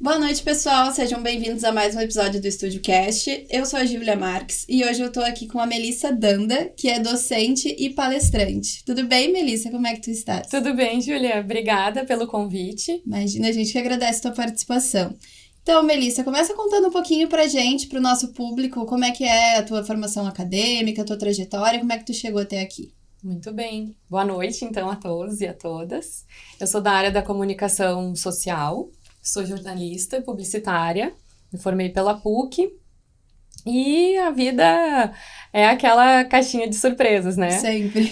Boa noite, pessoal. Sejam bem-vindos a mais um episódio do Estúdio Cast. Eu sou a Júlia Marques e hoje eu tô aqui com a Melissa Danda, que é docente e palestrante. Tudo bem, Melissa? Como é que tu estás? Tudo bem, Júlia. Obrigada pelo convite. Imagina, a gente que agradece a tua participação. Então, Melissa, começa contando um pouquinho pra gente, pro nosso público, como é que é a tua formação acadêmica, a tua trajetória, como é que tu chegou até aqui. Muito bem. Boa noite, então, a todos e a todas. Eu sou da área da comunicação social, sou jornalista e publicitária, me formei pela PUC e a vida é aquela caixinha de surpresas, né? Sempre.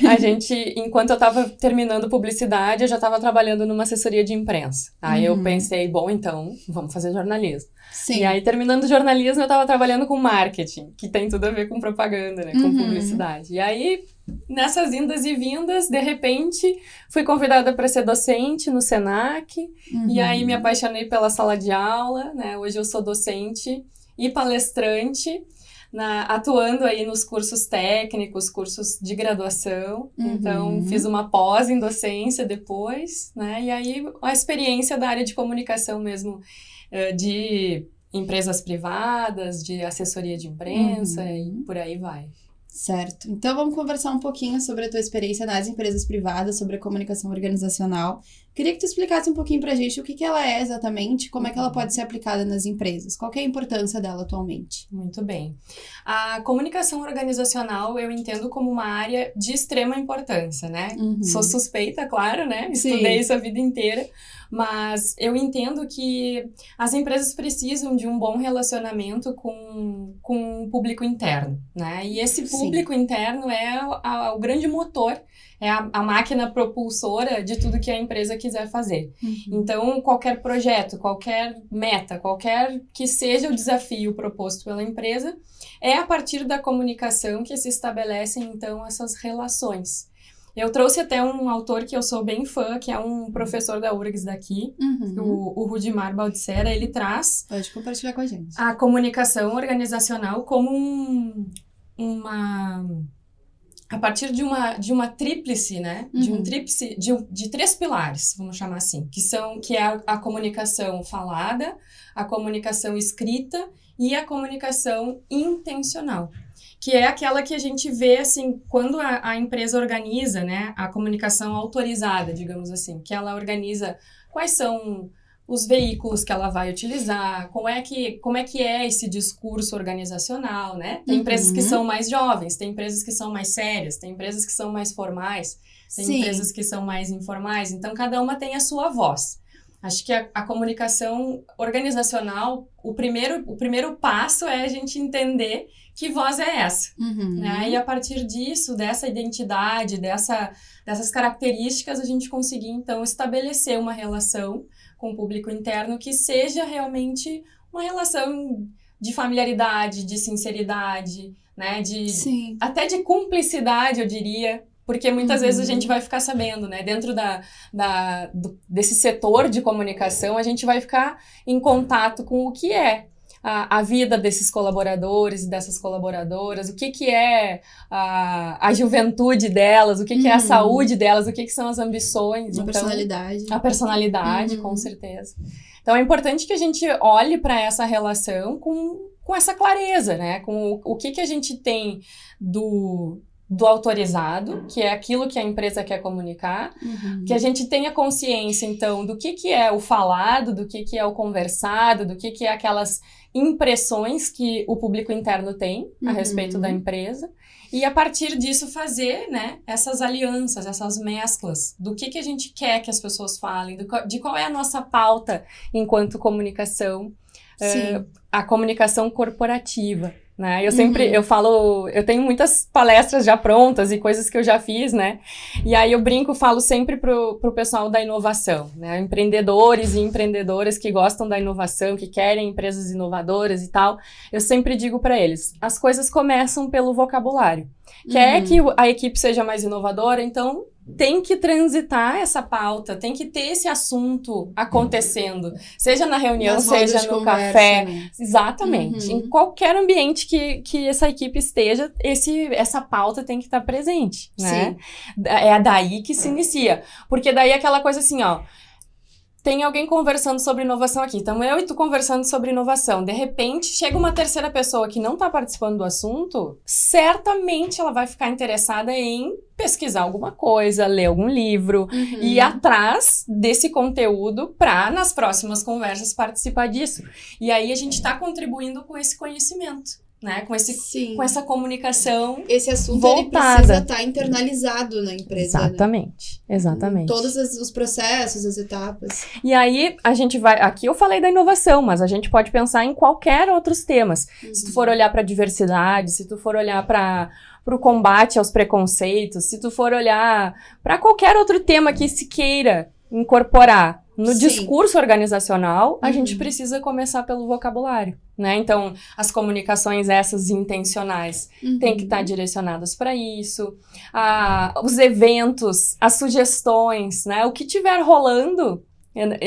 Enquanto eu estava terminando publicidade, eu já estava trabalhando numa assessoria de imprensa. Aí eu pensei, bom, então, vamos fazer jornalismo. Sim. E aí, terminando jornalismo, eu estava trabalhando com marketing, que tem tudo a ver com propaganda, né? Com publicidade. E aí, nessas indas e vindas, de repente, fui convidada para ser docente no Senac. E aí, me apaixonei pela sala de aula, né? Hoje eu sou docente e palestrante, atuando aí nos cursos técnicos, cursos de graduação. Então, fiz uma pós em docência depois, né? E aí, a experiência da área de comunicação mesmo, de empresas privadas, de assessoria de imprensa e por aí vai. Certo. Então, vamos conversar um pouquinho sobre a tua experiência nas empresas privadas, sobre a comunicação organizacional. Queria que tu explicasse um pouquinho pra gente o que ela é exatamente, como é que ela pode ser aplicada nas empresas, qual que é a importância dela atualmente. Muito bem. A comunicação organizacional eu entendo como uma área de extrema importância, né? Sou suspeita, claro, né? Estudei isso a vida inteira, mas eu entendo que as empresas precisam de um bom relacionamento com o público interno, né? E esse público interno é o grande motor, é a máquina propulsora de tudo que a empresa quiser fazer. Então, qualquer projeto, qualquer meta, qualquer que seja o desafio proposto pela empresa, é a partir da comunicação que se estabelecem, então, essas relações. Eu trouxe até um autor que eu sou bem fã, que é um professor da URGS daqui, o Rudimar Baldissera. Ele traz... Pode compartilhar com a gente. A comunicação organizacional como a partir de uma tríplice, né? De três pilares, vamos chamar assim, que é a comunicação falada, a comunicação escrita e a comunicação intencional, que é aquela que a gente vê, assim, quando a empresa organiza, né, a comunicação autorizada, digamos assim, que ela organiza quais são os veículos que ela vai utilizar, como é que é esse discurso organizacional, né? Tem empresas que são mais jovens, tem empresas que são mais sérias, tem empresas que são mais formais, tem empresas que são mais informais, então cada uma tem a sua voz. Acho que a comunicação organizacional, o primeiro passo é a gente entender que voz é essa, né? E a partir disso, dessa identidade, dessas características, a gente conseguir, então, estabelecer uma relação com o público interno que seja realmente uma relação de familiaridade, de sinceridade, né? Até de cumplicidade, eu diria, porque muitas vezes a gente vai ficar sabendo, né? Dentro desse setor de comunicação, a gente vai ficar em contato com o que é a vida desses colaboradores e dessas colaboradoras, o que é a juventude delas, o que é a saúde delas, o que são as ambições. A personalidade. A personalidade, com certeza. Então, é importante que a gente olhe para essa relação com essa clareza, né? Com o que a gente tem do autorizado, que é aquilo que a empresa quer comunicar, que a gente tenha consciência, então, do que é o falado, do que é o conversado, do que é aquelas impressões que o público interno tem a respeito da empresa, e a partir disso fazer, né, essas alianças, essas mesclas, do que a gente quer que as pessoas falem, de qual é a nossa pauta enquanto comunicação, a comunicação corporativa. Né? Eu falo, eu tenho muitas palestras já prontas e coisas que eu já fiz, né? E aí eu falo sempre pro pessoal da inovação, né? Empreendedores e empreendedoras que gostam da inovação, que querem empresas inovadoras e tal. Eu sempre digo para eles, as coisas começam pelo vocabulário. Quer que a equipe seja mais inovadora, então tem que transitar essa pauta, tem que ter esse assunto acontecendo, seja na reunião, seja no café, né? Exatamente, em qualquer ambiente que essa equipe esteja, essa pauta tem que estar presente, né? Sim. É daí que se inicia, porque daí é aquela coisa assim, ó, tem alguém conversando sobre inovação aqui. Então, eu e tu conversando sobre inovação. De repente, chega uma terceira pessoa que não está participando do assunto, certamente ela vai ficar interessada em pesquisar alguma coisa, ler algum livro, ir atrás desse conteúdo para, nas próximas conversas, participar disso. E aí, a gente está contribuindo com esse conhecimento. Né? Com essa comunicação esse assunto voltada. Ele precisa estar internalizado na empresa. Exatamente, né? Exatamente. Todos os processos, as etapas. E aí, a gente vai... Aqui eu falei da inovação, mas a gente pode pensar em qualquer outros temas. Se tu for olhar para a diversidade, se tu for olhar para o combate aos preconceitos, se tu for olhar para qualquer outro tema que se queira incorporar no discurso organizacional, a gente precisa começar pelo vocabulário, né? Então, as comunicações essas intencionais têm que estar direcionadas para isso. Os eventos, as sugestões, né? O que tiver rolando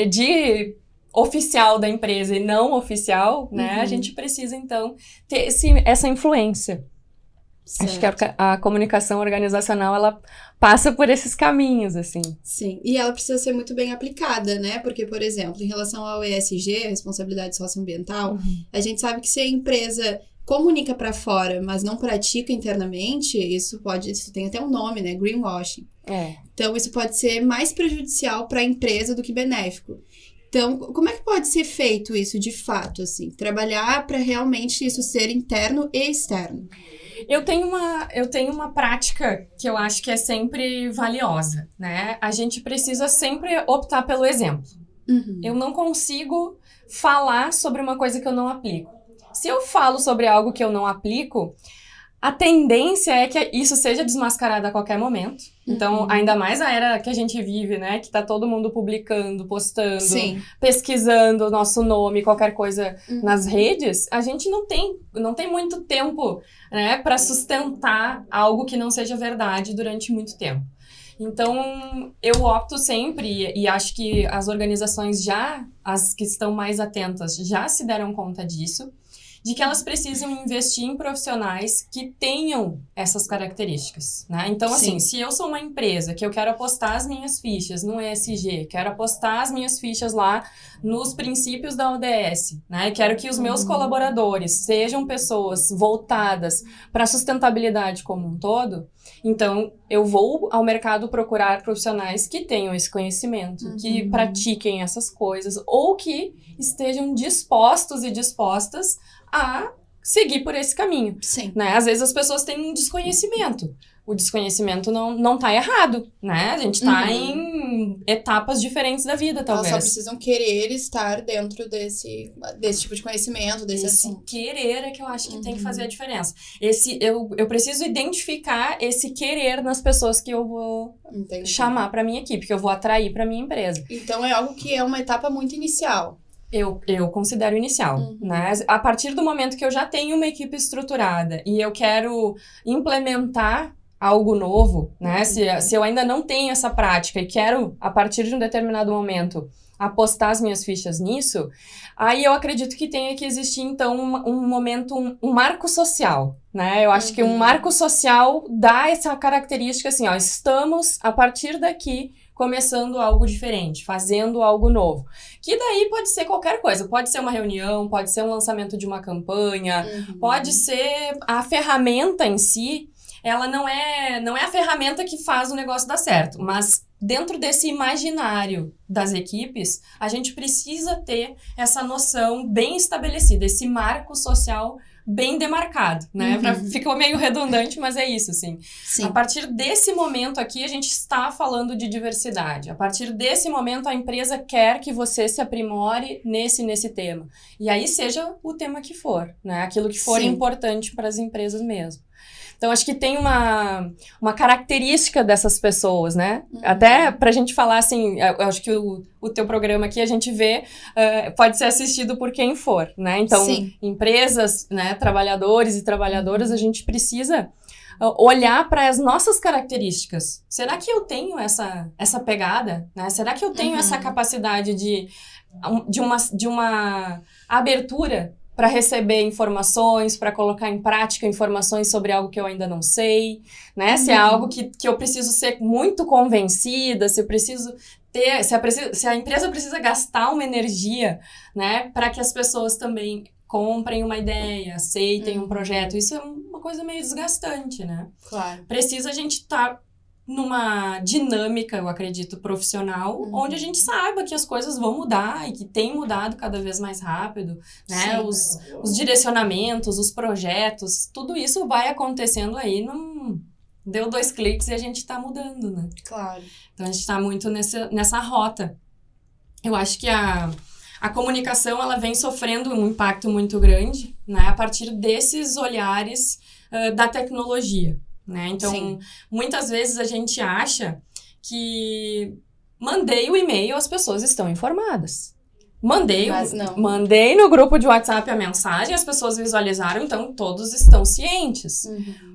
de oficial da empresa e não oficial, né? A gente precisa, então, ter essa influência. Certo. Acho que a comunicação organizacional, ela passa por esses caminhos, assim. Sim, e ela precisa ser muito bem aplicada, né? Porque, por exemplo, em relação ao ESG, a responsabilidade socioambiental, a gente sabe que se a empresa comunica para fora, mas não pratica internamente, isso tem até um nome, né? Greenwashing. Então, isso pode ser mais prejudicial para a empresa do que benéfico. Então, como é que pode ser feito isso de fato, assim? Trabalhar para realmente isso ser interno e externo? Eu tenho uma prática que eu acho que é sempre valiosa, né? A gente precisa sempre optar pelo exemplo. Eu não consigo falar sobre uma coisa que eu não aplico. Se eu falo sobre algo que eu não aplico, a tendência é que isso seja desmascarado a qualquer momento. Então, ainda mais a era que a gente vive, né? Que tá todo mundo publicando, postando, pesquisando o nosso nome, qualquer coisa nas redes. A gente não tem muito tempo, né? Para sustentar algo que não seja verdade durante muito tempo. Então, eu opto sempre, e acho que as organizações as que estão mais atentas, já se deram conta disso, de que elas precisam investir em profissionais que tenham essas características, né? Então, assim, se eu sou uma empresa que eu quero apostar as minhas fichas no ESG, quero apostar as minhas fichas lá nos princípios da ODS, né? Quero que os meus colaboradores sejam pessoas voltadas para a sustentabilidade como um todo, então eu vou ao mercado procurar profissionais que tenham esse conhecimento, que pratiquem essas coisas, ou que estejam dispostos e dispostas a seguir por esse caminho. Né? Às vezes as pessoas têm um desconhecimento. O desconhecimento não tá errado, né? A gente tá em etapas diferentes da vida, talvez. Elas só precisam querer estar dentro desse tipo de conhecimento, desse assunto. Querer é que eu acho que tem que fazer a diferença. Eu preciso identificar esse querer nas pessoas que eu vou chamar pra minha equipe, que eu vou atrair pra minha empresa. Então é algo que é uma etapa muito inicial. Eu considero inicial, né? A partir do momento que eu já tenho uma equipe estruturada e eu quero implementar algo novo, né? Se eu ainda não tenho essa prática e quero, a partir de um determinado momento, apostar as minhas fichas nisso, aí eu acredito que tenha que existir, então, um momento, um marco social, né? Eu acho que um marco social dá essa característica assim, ó, estamos, a partir daqui, começando algo diferente, fazendo algo novo. Que daí pode ser qualquer coisa, pode ser uma reunião, pode ser um lançamento de uma campanha, pode ser a ferramenta em si, ela não é a ferramenta que faz o negócio dar certo, mas dentro desse imaginário das equipes, a gente precisa ter essa noção bem estabelecida, esse marco social bem demarcado, né? Ficou meio redundante, mas é isso, assim. A partir desse momento aqui, a gente está falando de diversidade. A partir desse momento, a empresa quer que você se aprimore nesse tema. E aí, seja o tema que for, né? Aquilo que for importante para as empresas mesmo. Então, acho que tem uma característica dessas pessoas, né? Até pra gente falar, assim, eu acho que o teu programa aqui, a gente vê, pode ser assistido por quem for, né? Então, empresas, né, trabalhadores e trabalhadoras, a gente precisa olhar para as nossas características. Será que eu tenho essa pegada? Né? Será que eu tenho essa capacidade de uma abertura para receber informações, para colocar em prática informações sobre algo que eu ainda não sei, né? Se é algo que eu preciso ser muito convencida, se eu preciso se a empresa precisa gastar uma energia, né, para que as pessoas também comprem uma ideia, aceitem um projeto, isso é uma coisa meio desgastante, né? Claro. Precisa a gente estar numa dinâmica, eu acredito, profissional, onde a gente saiba que as coisas vão mudar e que tem mudado cada vez mais rápido, né? Os direcionamentos, os projetos, tudo isso vai acontecendo aí deu 2 cliques e a gente está mudando, né? Claro. Então, a gente está muito nessa rota. Eu acho que a comunicação, ela vem sofrendo um impacto muito grande, né? A partir desses olhares da tecnologia, né? Então, muitas vezes a gente acha que mandei o e-mail, as pessoas estão informadas. Mandei no grupo de WhatsApp a mensagem, as pessoas visualizaram, então todos estão cientes.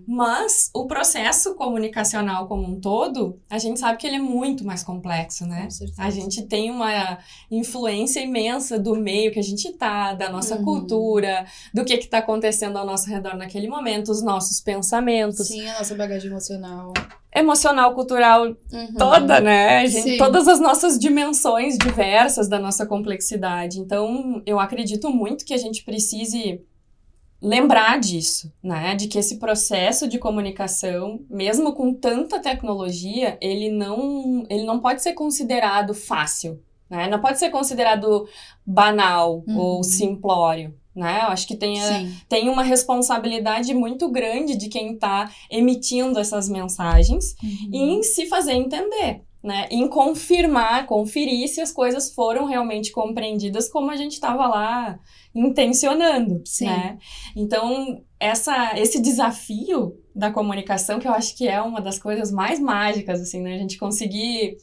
Mas o processo comunicacional como um todo, a gente sabe que ele é muito mais complexo, né? A gente tem uma influência imensa do meio que a gente tá, da nossa cultura, do que tá acontecendo ao nosso redor naquele momento, os nossos pensamentos. Sim, a nossa bagagem emocional, cultural, toda, né? Todas as nossas dimensões diversas da nossa complexidade. Então, eu acredito muito que a gente precise lembrar disso, né? De que esse processo de comunicação, mesmo com tanta tecnologia, ele não pode ser considerado fácil, né? Não pode ser considerado banal ou simplório. Né? Eu acho que tem uma responsabilidade muito grande de quem está emitindo essas mensagens em se fazer entender, né? Em conferir se as coisas foram realmente compreendidas como a gente estava lá intencionando, né? Então, esse desafio da comunicação, que eu acho que é uma das coisas mais mágicas, assim, né? A gente conseguir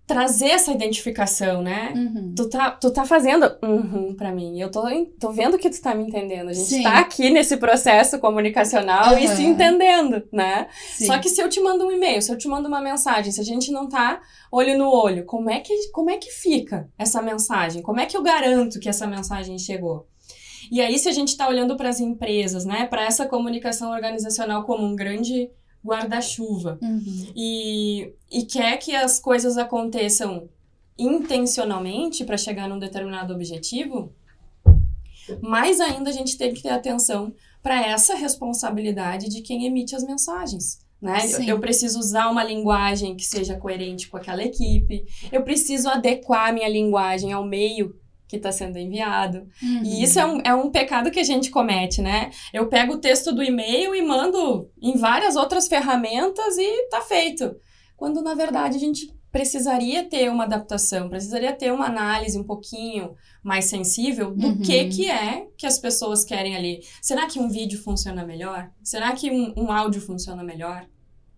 trazer essa identificação, né? Tu tá fazendo pra mim. Eu tô vendo que tu tá me entendendo. A gente tá aqui nesse processo comunicacional e se entendendo, né? Só que se eu te mando um e-mail, se eu te mando uma mensagem, se a gente não tá olho no olho, como é que fica essa mensagem? Como é que eu garanto que essa mensagem chegou? E aí, se a gente tá olhando para as empresas, né? Para essa comunicação organizacional como um grande guarda-chuva e quer que as coisas aconteçam intencionalmente para chegar num determinado objetivo, mais ainda a gente tem que ter atenção para essa responsabilidade de quem emite as mensagens, né? Eu preciso usar uma linguagem que seja coerente com aquela equipe, eu preciso adequar a minha linguagem ao meio que está sendo enviado. E isso é um pecado que a gente comete, né? Eu pego o texto do e-mail e mando em várias outras ferramentas e tá feito. Quando, na verdade, a gente precisaria ter uma adaptação, precisaria ter uma análise um pouquinho mais sensível do que é que as pessoas querem ali. Será que um vídeo funciona melhor? Será que um áudio funciona melhor?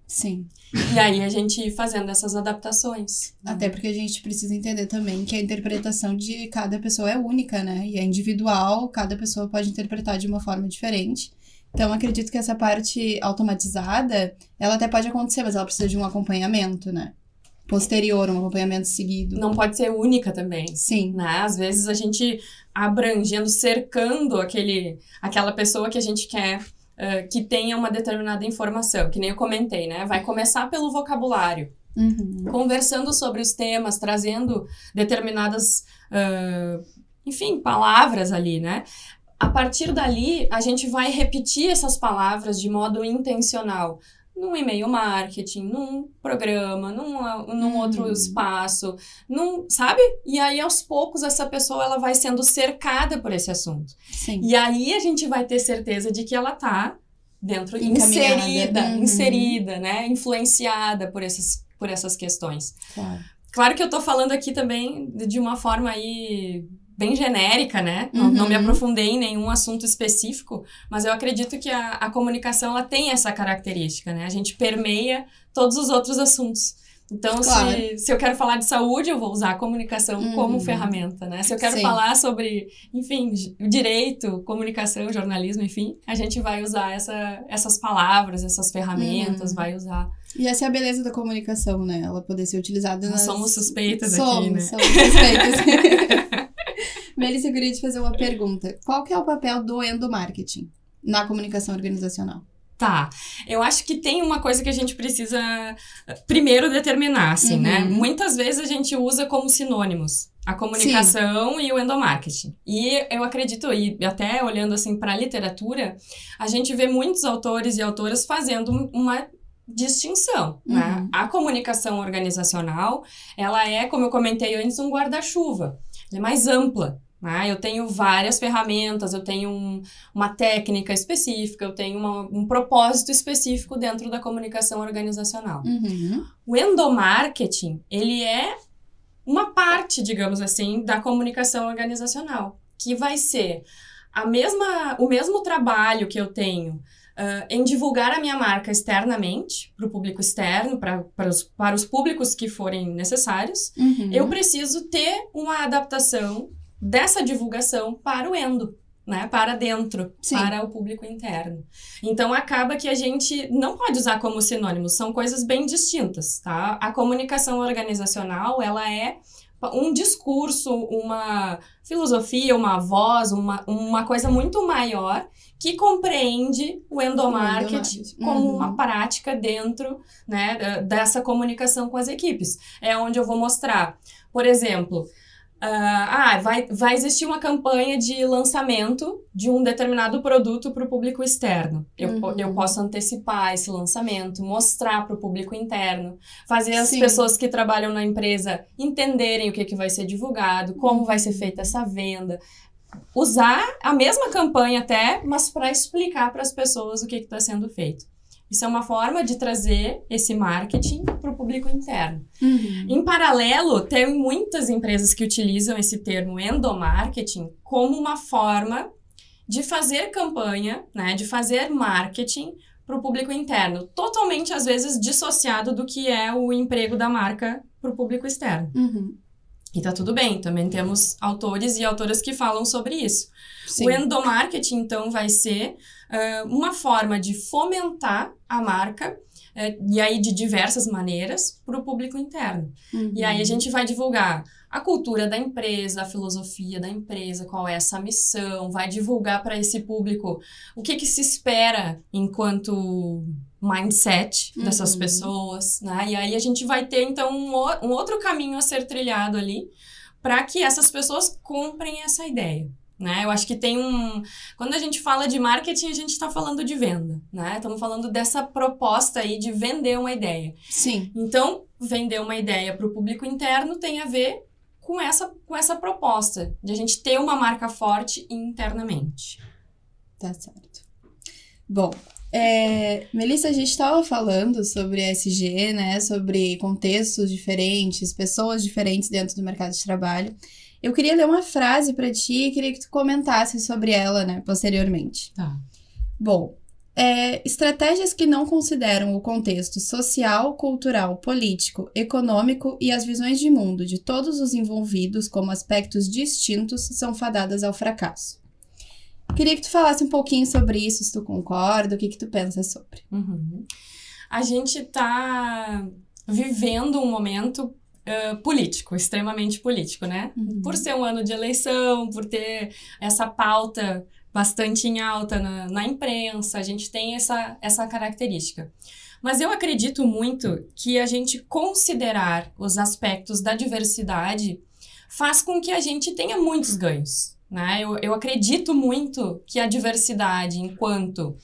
Sim. E aí a gente fazendo essas adaptações. Até porque a gente precisa entender também que a interpretação de cada pessoa é única, né? E é individual, cada pessoa pode interpretar de uma forma diferente. Então, acredito que essa parte automatizada, ela até pode acontecer, mas ela precisa de um acompanhamento, né? Posterior, um acompanhamento seguido. Não pode ser única também. Sim. Né? Às vezes a gente abrangendo, cercando aquela pessoa que a gente quer que tenha uma determinada informação, que nem eu comentei, né? Vai começar pelo vocabulário. Conversando sobre os temas, trazendo determinadas, palavras ali, né? A partir dali, a gente vai repetir essas palavras de modo intencional. Num e-mail marketing, num programa, num outro espaço, sabe? E aí, aos poucos, essa pessoa ela vai sendo cercada por esse assunto. Sim. E aí, a gente vai ter certeza de que ela tá dentro, encaminhada. inserida, né? Influenciada por essas questões. Claro que eu tô falando aqui também de uma forma aí bem genérica, né? Não me aprofundei em nenhum assunto específico, mas eu acredito que a comunicação, ela tem essa característica, né? A gente permeia todos os outros assuntos. Então, se eu quero falar de saúde, eu vou usar a comunicação como ferramenta, né? Se eu quero falar sobre, enfim, direito, comunicação, jornalismo, enfim, a gente vai usar essas palavras, essas ferramentas, vai usar. E essa é a beleza da comunicação, né? Ela poder ser utilizada Nós somos suspeitas aqui, né? Somos suspeitas. Melissa, eu queria te fazer uma pergunta. Qual que é o papel do endomarketing na comunicação organizacional? Tá, eu acho que tem uma coisa que a gente precisa primeiro determinar, assim, né? Muitas vezes a gente usa como sinônimos a comunicação e o endomarketing. E eu acredito, e até olhando assim para a literatura, a gente vê muitos autores e autoras fazendo uma distinção, né? A comunicação organizacional, ela é, como eu comentei antes, um guarda-chuva. Ela é mais ampla. Eu tenho várias ferramentas, eu tenho uma técnica específica, eu tenho um propósito específico dentro da comunicação organizacional. O endomarketing, ele é uma parte, digamos assim, da comunicação organizacional, que vai ser o mesmo trabalho que eu tenho em divulgar a minha marca externamente, para o público externo, para os públicos que forem necessários. Eu preciso ter uma adaptação dessa divulgação para o endo, né? Para dentro, para o público interno. Então, acaba que a gente não pode usar como sinônimos, são coisas bem distintas, tá? A comunicação organizacional, ela é um discurso, uma filosofia, uma voz, uma coisa muito maior que compreende o endomarketing como uma prática dentro, né, dessa comunicação com as equipes. É onde eu vou mostrar, por exemplo, vai existir uma campanha de lançamento de um determinado produto para o público externo. Eu posso antecipar esse lançamento, mostrar para o público interno, fazer as pessoas que trabalham na empresa entenderem o que vai ser divulgado, como vai ser feita essa venda. Usar a mesma campanha até, mas para explicar para as pessoas o que está sendo feito. Isso é uma forma de trazer esse marketing para o público interno. Em paralelo, tem muitas empresas que utilizam esse termo endomarketing como uma forma de fazer campanha, né, de fazer marketing para o público interno. Totalmente, às vezes, dissociado do que é o emprego da marca para o público externo. E tá tudo bem, também temos autores e autoras que falam sobre isso. O endomarketing, então, vai ser uma forma de fomentar a marca, e aí de diversas maneiras, para o público interno. E aí a gente vai divulgar a cultura da empresa, a filosofia da empresa, qual é essa missão, vai divulgar para esse público o que se espera enquanto mindset dessas pessoas, né? E aí a gente vai ter, então, um outro caminho a ser trilhado ali para que essas pessoas comprem essa ideia, né? Eu acho que tem quando a gente fala de marketing, a gente está falando de venda, né? Estamos falando dessa proposta aí de vender uma ideia. Então, vender uma ideia para o público interno tem a ver com essa proposta de a gente ter uma marca forte internamente. Tá certo. Bom, Melissa, a gente estava falando sobre ESG, né? Sobre contextos diferentes, pessoas diferentes dentro do mercado de trabalho. Eu queria ler uma frase para ti e queria que tu comentasse sobre ela, né, posteriormente. Tá. Bom, estratégias que não consideram o contexto social, cultural, político, econômico e as visões de mundo de todos os envolvidos como aspectos distintos são fadadas ao fracasso. Queria que tu falasse um pouquinho sobre isso, se tu concorda, o que tu pensa sobre. A gente está vivendo um momento político, extremamente político, né? Por ser um ano de eleição, por ter essa pauta bastante em alta na imprensa, a gente tem essa característica. Mas eu acredito muito que a gente considerar os aspectos da diversidade faz com que a gente tenha muitos ganhos, né? Eu acredito muito que a diversidade, enquanto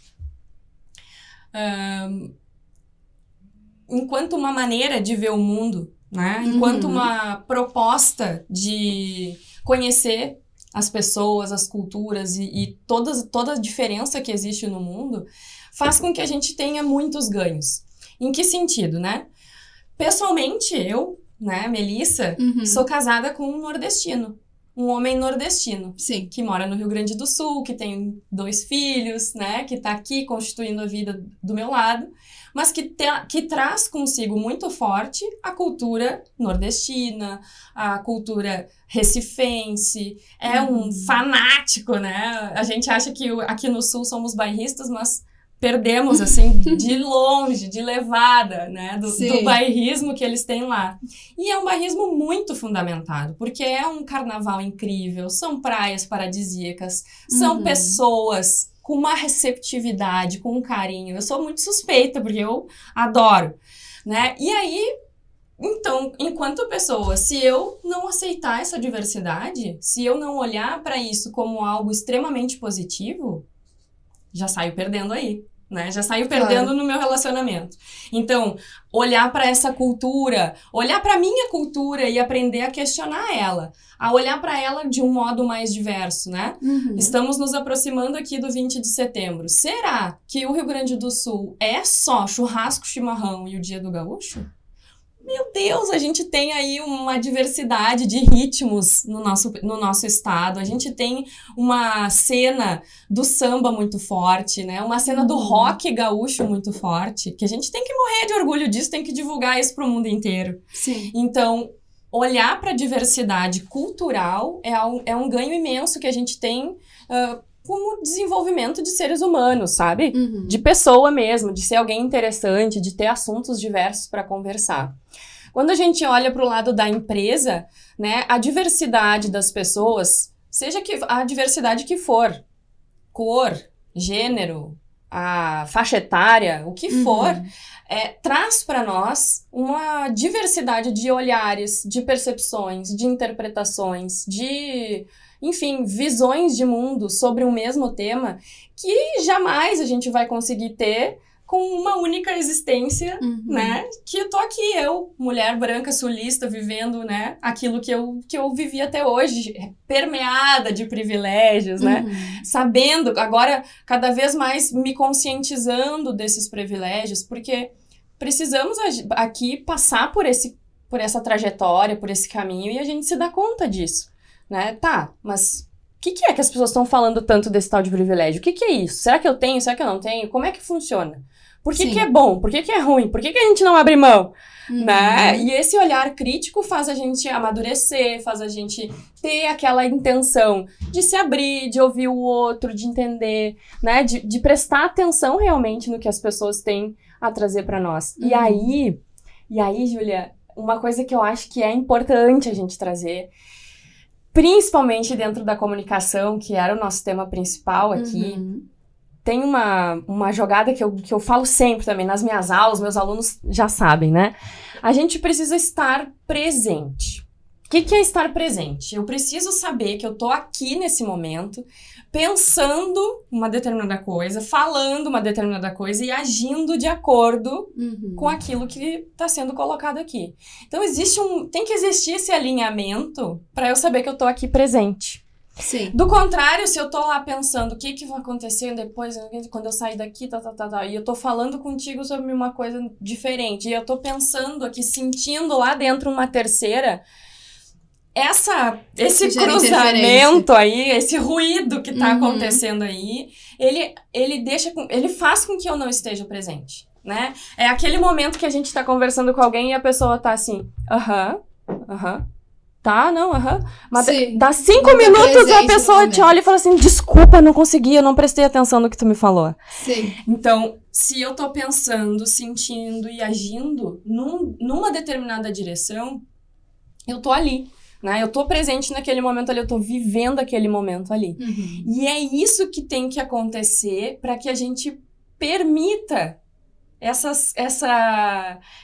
uma maneira de ver o mundo, né? Enquanto uma proposta de conhecer as pessoas, as culturas e toda a diferença que existe no mundo, faz com que a gente tenha muitos ganhos. Em que sentido, né? Pessoalmente, eu, né, Melissa, sou casada com um nordestino. Um homem nordestino. Sim. Que mora no Rio Grande do Sul, que tem 2 filhos, né? Que tá aqui constituindo a vida do meu lado. Mas que traz consigo muito forte a cultura nordestina, a cultura recifense. É um fanático, né? A gente acha que aqui no Sul somos bairristas, mas perdemos, assim, de longe, de levada, né? Do bairrismo que eles têm lá. E é um bairrismo muito fundamentado, porque é um carnaval incrível, são praias paradisíacas, são pessoas com uma receptividade, com um carinho. Eu sou muito suspeita, porque eu adoro, né? E aí, então, enquanto pessoa, se eu não aceitar essa diversidade, se eu não olhar para isso como algo extremamente positivo, já saio perdendo aí, né? Já saio perdendo no meu relacionamento. Então, olhar para essa cultura, olhar para minha cultura e aprender a questionar ela, a olhar para ela de um modo mais diverso, né? Estamos nos aproximando aqui do 20 de setembro. Será que o Rio Grande do Sul é só churrasco, chimarrão e o Dia do Gaúcho? Meu Deus, a gente tem aí uma diversidade de ritmos no nosso estado. A gente tem uma cena do samba muito forte, né? Uma cena do rock gaúcho muito forte, que a gente tem que morrer de orgulho disso, tem que divulgar isso para o mundo inteiro. Sim. Então, olhar para a diversidade cultural é um ganho imenso que a gente tem como desenvolvimento de seres humanos, sabe? De pessoa mesmo, de ser alguém interessante, de ter assuntos diversos para conversar. Quando a gente olha para o lado da empresa, né, a diversidade das pessoas, seja que a diversidade que for, cor, gênero, a faixa etária, o que for, traz para nós uma diversidade de olhares, de percepções, de interpretações, de, enfim, visões de mundo sobre o mesmo tema que jamais a gente vai conseguir ter com uma única existência, né? Que eu tô aqui, eu, mulher branca, sulista, vivendo, né? Aquilo que eu vivi até hoje, permeada de privilégios, né? Sabendo, agora, cada vez mais me conscientizando desses privilégios, porque precisamos aqui passar por essa trajetória, por esse caminho, e a gente se dá conta disso, né? Tá, mas o que é que as pessoas estão falando tanto desse tal de privilégio? O que é isso? Será que eu tenho? Será que eu não tenho? Como é que funciona? Por que é bom? Por que é ruim? Por que a gente não abre mão? Né? E esse olhar crítico faz a gente amadurecer, faz a gente ter aquela intenção de se abrir, de ouvir o outro, de entender, né? De prestar atenção realmente no que as pessoas têm a trazer para nós. E aí, Júlia, uma coisa que eu acho que é importante a gente trazer, principalmente dentro da comunicação, que era o nosso tema principal aqui, tem uma jogada que eu falo sempre também nas minhas aulas, meus alunos já sabem, né? A gente precisa estar presente. O que é estar presente? Eu preciso saber que eu tô aqui nesse momento, pensando uma determinada coisa, falando uma determinada coisa e agindo de acordo com aquilo que está sendo colocado aqui. Então, tem que existir esse alinhamento para eu saber que eu tô aqui presente. Sim. Do contrário, se eu tô lá pensando o que vai acontecer depois, quando eu sair daqui, e eu tô falando contigo sobre uma coisa diferente, e eu tô pensando aqui, sentindo lá dentro uma terceira, esse cruzamento aí, esse ruído que tá acontecendo aí, ele faz com que eu não esteja presente, né? É aquele momento que a gente tá conversando com alguém e a pessoa tá assim, tá, não, Mas dá 5 minutos a pessoa te olha e fala assim, desculpa, não consegui, eu não prestei atenção no que tu me falou. Sim. Então, se eu tô pensando, sentindo e agindo numa determinada direção, eu tô ali, né? Eu tô presente naquele momento ali, eu tô vivendo aquele momento ali. E é isso que tem que acontecer para que a gente permita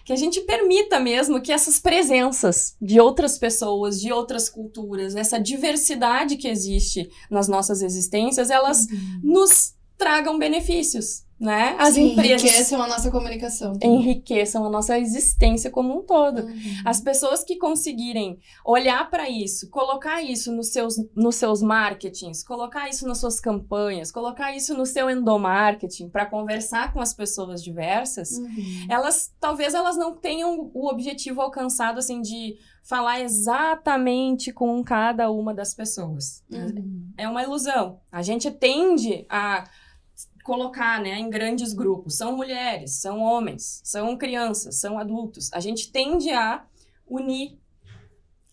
que a gente permita mesmo que essas presenças de outras pessoas, de outras culturas, essa diversidade que existe nas nossas existências, elas nos tragam benefícios, né? As empresas enriqueçam a nossa comunicação. Enriqueçam a nossa existência como um todo. As pessoas que conseguirem olhar para isso, colocar isso nos seus marketings, colocar isso nas suas campanhas, colocar isso no seu endomarketing para conversar com as pessoas diversas, talvez elas não tenham o objetivo alcançado assim de falar exatamente com cada uma das pessoas. É uma ilusão. A gente tende a colocar, né, em grandes grupos. São mulheres, são homens, são crianças, são adultos. A gente tende a unir,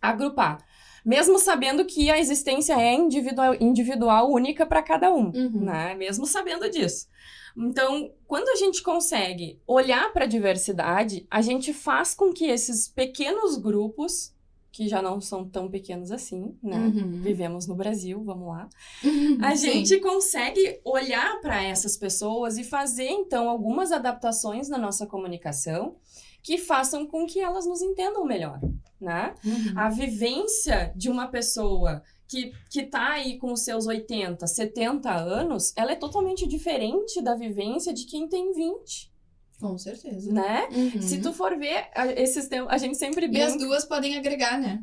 agrupar. Mesmo sabendo que a existência é individual única para cada um, né? Mesmo sabendo disso. Então, quando a gente consegue olhar para a diversidade, a gente faz com que esses pequenos grupos que já não são tão pequenos assim, né? Uhum. Vivemos no Brasil, vamos lá. Sim. A gente consegue olhar para essas pessoas e fazer, então, algumas adaptações na nossa comunicação que façam com que elas nos entendam melhor, né? Uhum. A vivência de uma pessoa que tá aí com os seus 80, 70 anos, ela é totalmente diferente da vivência de quem tem 20. Com certeza. Né? Uhum. Se tu for ver, esses tempos, a gente sempre E brinca. as duas podem agregar, né?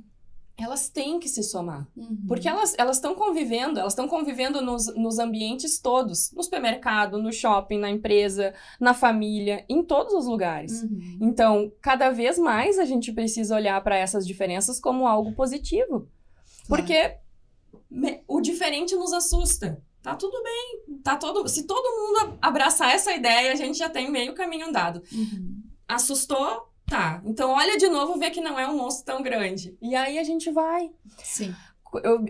Elas têm que se somar. Uhum. Porque elas estão convivendo nos ambientes todos. No supermercado, no shopping, na empresa, na família, em todos os lugares. Uhum. Então, cada vez mais a gente precisa olhar para essas diferenças como algo positivo. Claro. Porque o diferente nos assusta. Tá tudo bem. Se todo mundo abraçar essa ideia, a gente já tem meio caminho andado. Uhum. Assustou? Tá. Então olha de novo, vê que não é um monstro tão grande. E aí a gente vai. Sim.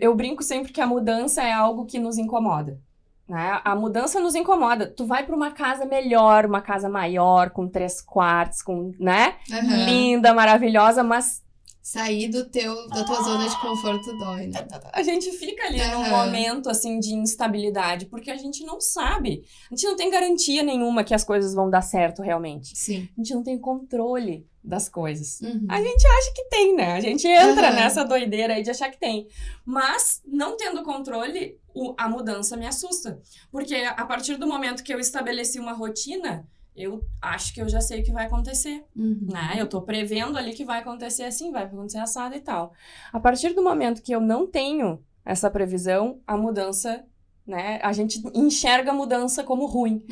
Eu brinco sempre que a mudança é algo que nos incomoda. Né? A mudança nos incomoda. Tu vai pra uma casa melhor, uma casa maior, com 3 quartos, né? Uhum. Linda, maravilhosa, mas sair da tua zona de conforto dói, né? A gente fica ali num momento, assim, de instabilidade, porque a gente não sabe. A gente não tem garantia nenhuma que as coisas vão dar certo realmente. Sim. A gente não tem controle das coisas. Uhum. A gente acha que tem, né? A gente entra nessa doideira aí de achar que tem. Mas, não tendo controle, a mudança me assusta. Porque a partir do momento que eu estabeleci uma rotina, eu acho que eu já sei o que vai acontecer, né? Eu tô prevendo ali que vai acontecer assim, vai acontecer assado e tal. A partir do momento que eu não tenho essa previsão, a mudança, né? A gente enxerga a mudança como ruim.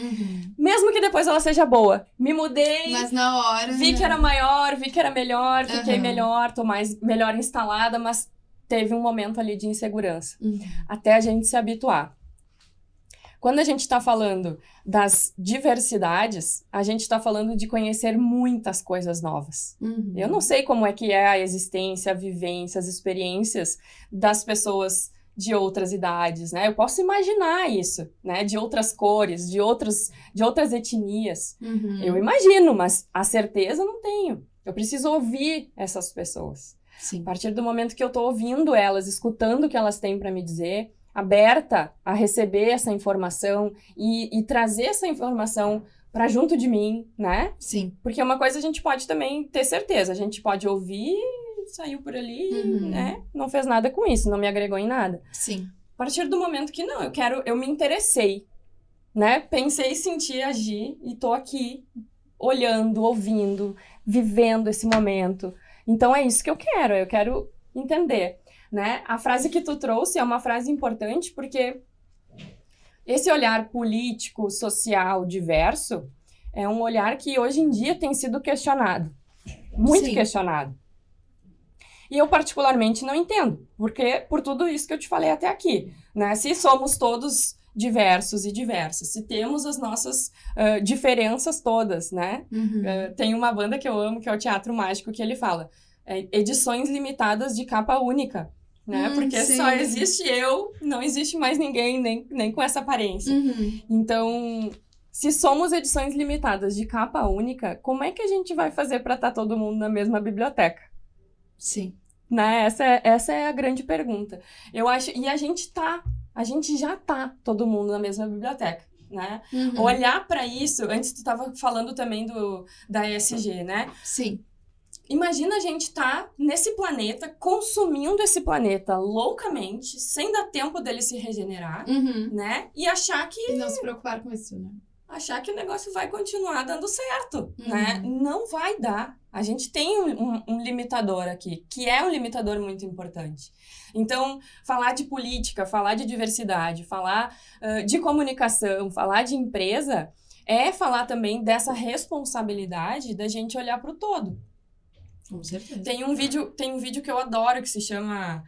Mesmo que depois ela seja boa. Me mudei, mas na hora, vi que era maior, vi que era melhor, fiquei melhor, tô melhor instalada, mas teve um momento ali de insegurança. Até a gente se habituar. Quando a gente está falando das diversidades, a gente está falando de conhecer muitas coisas novas. Eu não sei como é que é a existência, a vivência, as experiências das pessoas de outras idades, né? Eu posso imaginar isso, né? De outras cores, de outras etnias. Eu imagino, mas a certeza não tenho. Eu preciso ouvir essas pessoas. Sim. A partir do momento que eu estou ouvindo elas, escutando o que elas têm para me dizer, aberta a receber essa informação e trazer essa informação para junto de mim, né? Sim. Porque uma coisa a gente pode também ter certeza, a gente pode ouvir, saiu por ali, né? Não fez nada com isso, não me agregou em nada. Sim. A partir do momento que não, eu me interessei, né? Pensei, senti, agi e tô aqui olhando, ouvindo, vivendo esse momento. Então é isso que eu quero entender. Né? A frase que tu trouxe é uma frase importante porque esse olhar político, social, diverso é um olhar que hoje em dia tem sido questionado. Muito questionado. E eu particularmente não entendo, porque por tudo isso que eu te falei até aqui, né? Se somos todos diversos e diversas, se temos as nossas diferenças todas, né? Tem uma banda que eu amo, que é o Teatro Mágico, que ele fala edições limitadas de capa única. Né? Porque só existe eu, não existe mais ninguém, nem com essa aparência. Então, se somos edições limitadas de capa única, como é que a gente vai fazer para estar todo mundo na mesma biblioteca? Sim. Né? Essa é a grande pergunta. Eu acho, e a gente já tá todo mundo na mesma biblioteca. Né? Olhar para isso, antes tu estava falando também da ESG, né? Sim. Imagina a gente estar nesse planeta, consumindo esse planeta loucamente, sem dar tempo dele se regenerar, né? E achar que... E não se preocupar com isso, né? Achar que o negócio vai continuar dando certo, né? Não vai dar. A gente tem um limitador aqui, que é um limitador muito importante. Então, falar de política, falar de diversidade, falar de comunicação, falar de empresa, é falar também dessa responsabilidade da gente olhar para o todo. Com certeza. Tem um vídeo que eu adoro que se chama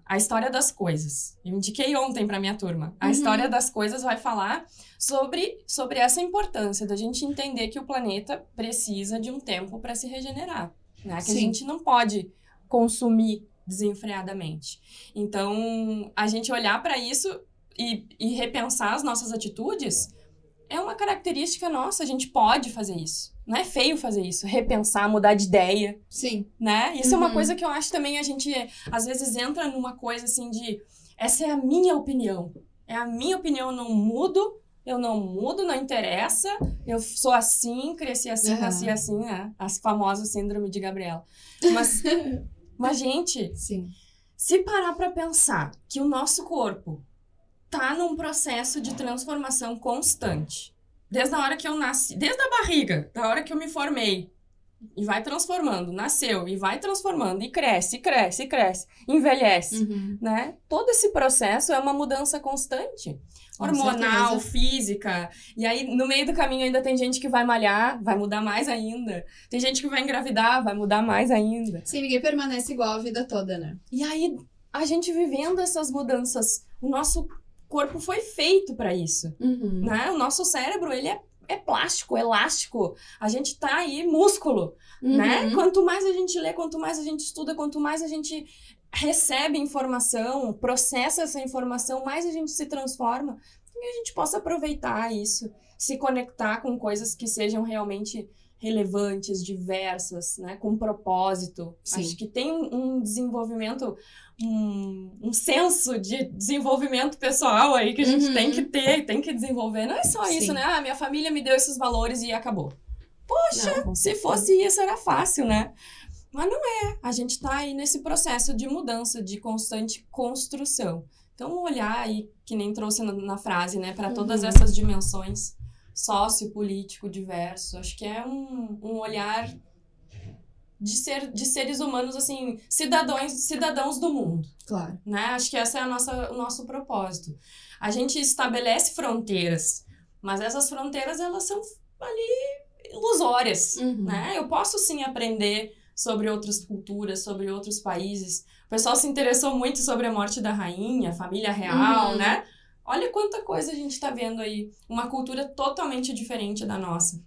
A História das Coisas. Eu indiquei ontem para minha turma. A História das Coisas vai falar sobre essa importância da gente entender que o planeta precisa de um tempo para se regenerar, né? Que a gente não pode consumir desenfreadamente. Então, a gente olhar para isso e repensar as nossas atitudes é uma característica nossa, a gente pode fazer isso. Não é feio fazer isso, repensar, mudar de ideia. Sim. Né? Isso é uma coisa que eu acho também a gente, às vezes, entra numa coisa assim de, essa é a minha opinião. É a minha opinião, eu não mudo, não interessa, eu sou assim, cresci assim, nasci assim, né? As famosas síndrome de Gabriela. Mas gente, Sim. Se parar pra pensar que o nosso corpo tá num processo de transformação constante, desde a hora que eu nasci, desde a barriga, da hora que eu me formei, e vai transformando, nasceu, e vai transformando, e cresce, envelhece, né? Todo esse processo é uma mudança constante. Hormonal, física, e aí no meio do caminho ainda tem gente que vai malhar, vai mudar mais ainda. Tem gente que vai engravidar, vai mudar mais ainda. Sim, ninguém permanece igual a vida toda, né? E aí, a gente vivendo essas mudanças, o nosso corpo foi feito para isso, né? O nosso cérebro, ele é plástico, elástico. A gente tá aí, músculo, né? Quanto mais a gente lê, quanto mais a gente estuda, quanto mais a gente recebe informação, processa essa informação, mais a gente se transforma. E a gente possa aproveitar isso, se conectar com coisas que sejam realmente relevantes, diversas, né? Com propósito. Sim. Acho que tem um desenvolvimento, um senso de desenvolvimento pessoal aí que a gente tem que ter, tem que desenvolver. Não é só isso, né? Ah, minha família me deu esses valores e acabou. Poxa, não, se fosse isso era fácil, né? Mas não é. A gente tá aí nesse processo de mudança, de constante construção. Então, olhar aí, que nem trouxe na frase, né? Para todas essas dimensões, sociopolítico, diverso. Acho que é um olhar de seres humanos, assim, cidadãos do mundo. Claro. Né? Acho que esse é o nosso propósito. A gente estabelece fronteiras, mas essas fronteiras, elas são ali ilusórias, né? Eu posso, sim, aprender sobre outras culturas, sobre outros países. O pessoal se interessou muito sobre a morte da rainha, a família real, né? Olha quanta coisa a gente tá vendo aí. Uma cultura totalmente diferente da nossa.